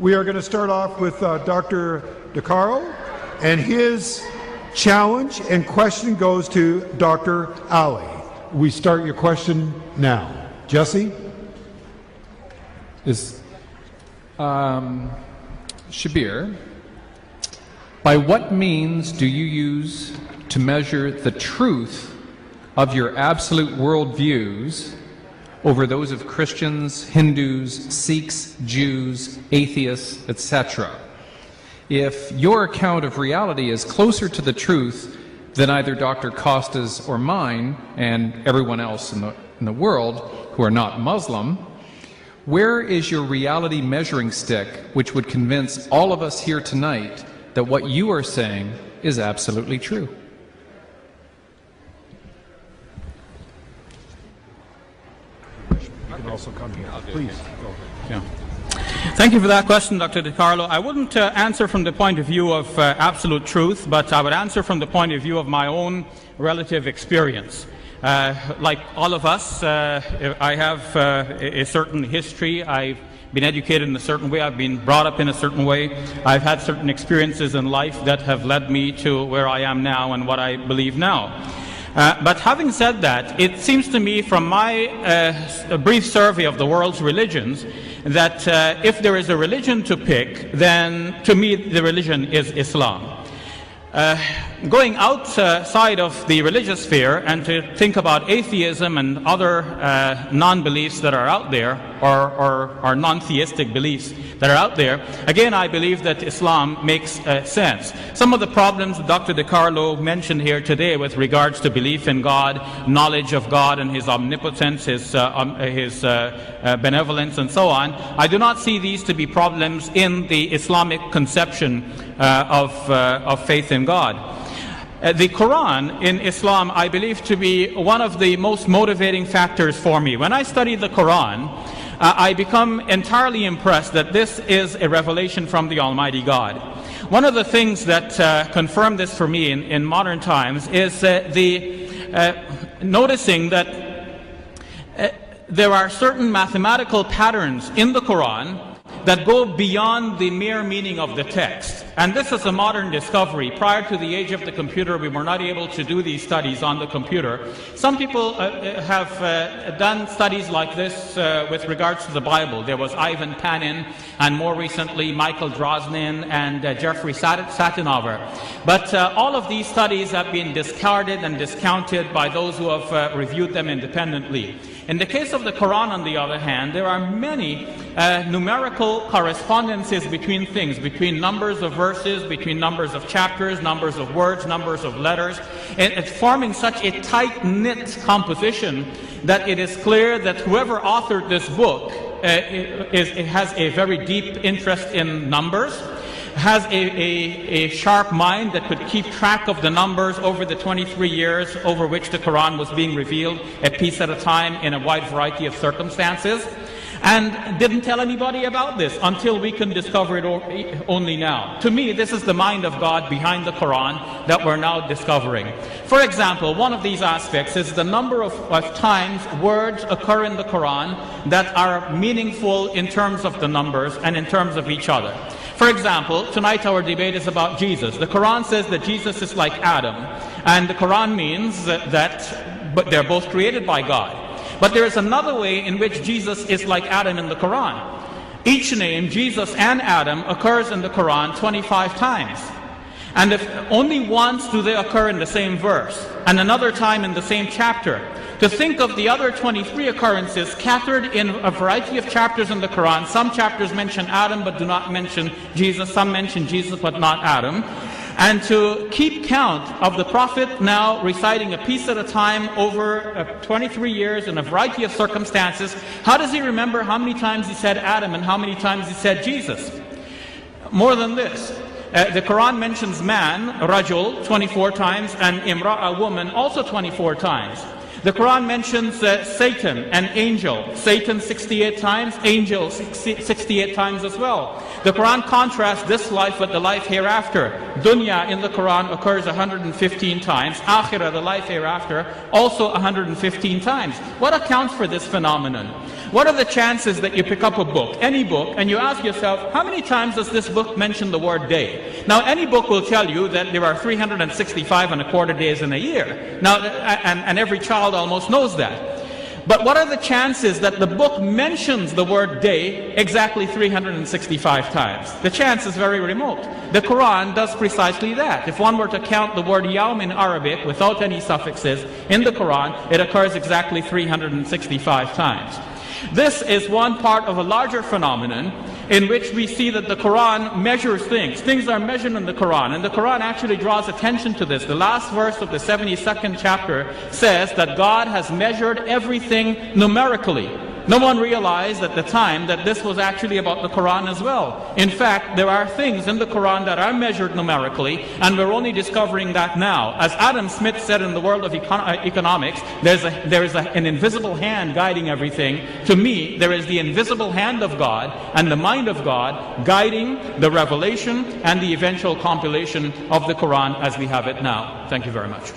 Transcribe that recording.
We are going to start off with Dr. DeCaro, and his challenge and question goes to Dr. Ali. We start your question now. Jesse? Shabir, by what means do you use to measure the truth of your absolute worldviews over those of Christians, Hindus, Sikhs, Jews, atheists, etc.? If your account of reality is closer to the truth than either Dr. Costa's or mine and everyone else in the world who are not Muslim, where is your reality measuring stick which would convince all of us here tonight that what you are saying is absolutely true? You can also come here. Please, go ahead. Yeah. Thank you for that question, Dr. DeCarlo. I wouldn't answer from the point of view of absolute truth, but I would answer from the point of view of my own relative experience. Like all of us, I have a certain history. I've been educated in a certain way. I've been brought up in a certain way. I've had certain experiences in life that have led me to where I am now and what I believe now. But having said that, it seems to me from my brief survey of the world's religions that if there is a religion to pick, then to me the religion is Islam. Going outside of the religious sphere and to think about atheism and other non-beliefs that are out there, or non-theistic beliefs that are out there, again I believe that Islam makes sense. Some of the problems that Dr. DeCarlo mentioned here today with regards to belief in God, knowledge of God and His omnipotence, His benevolence and so on, I do not see these to be problems in the Islamic conception of faith in God. The Quran in Islam I believe to be one of the most motivating factors for me. When I study the Quran, I become entirely impressed that this is a revelation from the Almighty God. One of the things that confirm this for me in modern times is noticing that there are certain mathematical patterns in the Quran that go beyond the mere meaning of the text. And this is a modern discovery. Prior to the age of the computer, we were not able to do these studies on the computer. Some people have done studies like this with regards to the Bible. There was Ivan Panin, and more recently Michael Drosnin and Jeffrey Satinover. But all of these studies have been discarded and discounted by those who have reviewed them independently. In the case of the Quran, on the other hand, there are many numerical correspondences between things, between numbers of verses, between numbers of chapters, numbers of words, numbers of letters, and it's forming such a tight-knit composition that it is clear that whoever authored this book has a very deep interest in numbers, has a sharp mind that could keep track of the numbers over the 23 years over which the Quran was being revealed, a piece at a time in a wide variety of circumstances, and didn't tell anybody about this until we can discover it only now. To me, this is the mind of God behind the Quran that we're now discovering. For example, one of these aspects is the number of times words occur in the Quran that are meaningful in terms of the numbers and in terms of each other. For example, tonight our debate is about Jesus. The Quran says that Jesus is like Adam, and the Quran means but they're both created by God. But there is another way in which Jesus is like Adam in the Quran. Each name, Jesus and Adam, occurs in the Quran 25 times. And if only once do they occur in the same verse, and another time in the same chapter. To think of the other 23 occurrences scattered in a variety of chapters in the Quran. Some chapters mention Adam but do not mention Jesus. Some mention Jesus but not Adam. And to keep count of the Prophet now reciting a piece at a time over 23 years in a variety of circumstances, how does he remember how many times he said Adam and how many times he said Jesus? More than this, the Quran mentions man, rajul, 24 times, and imra'a, woman, also 24 times. The Quran mentions Satan, an angel. Satan 68 times, angel 68 times as well. The Quran contrasts this life with the life hereafter. Dunya in the Quran occurs 115 times. Akhirah, the life hereafter, also 115 times. What accounts for this phenomenon? What are the chances that you pick up a book, any book, and you ask yourself, how many times does this book mention the word day? Now, any book will tell you that there are 365 and a quarter days in a year. Now, and every child almost knows that. But what are the chances that the book mentions the word day exactly 365 times? The chance is very remote. The Quran does precisely that. If one were to count the word yawm in Arabic without any suffixes in the Quran, it occurs exactly 365 times. This is one part of a larger phenomenon in which we see that the Quran measures things. Things are measured in the Quran, and the Quran actually draws attention to this. The last verse of the 72nd chapter says that God has measured everything numerically. No one realized at the time that this was actually about the Quran as well. In fact, there are things in the Quran that are measured numerically, and we're only discovering that now. As Adam Smith said in the world of economics, there is an invisible hand guiding everything. To me, there is the invisible hand of God and the mind of God guiding the revelation and the eventual compilation of the Quran as we have it now. Thank you very much.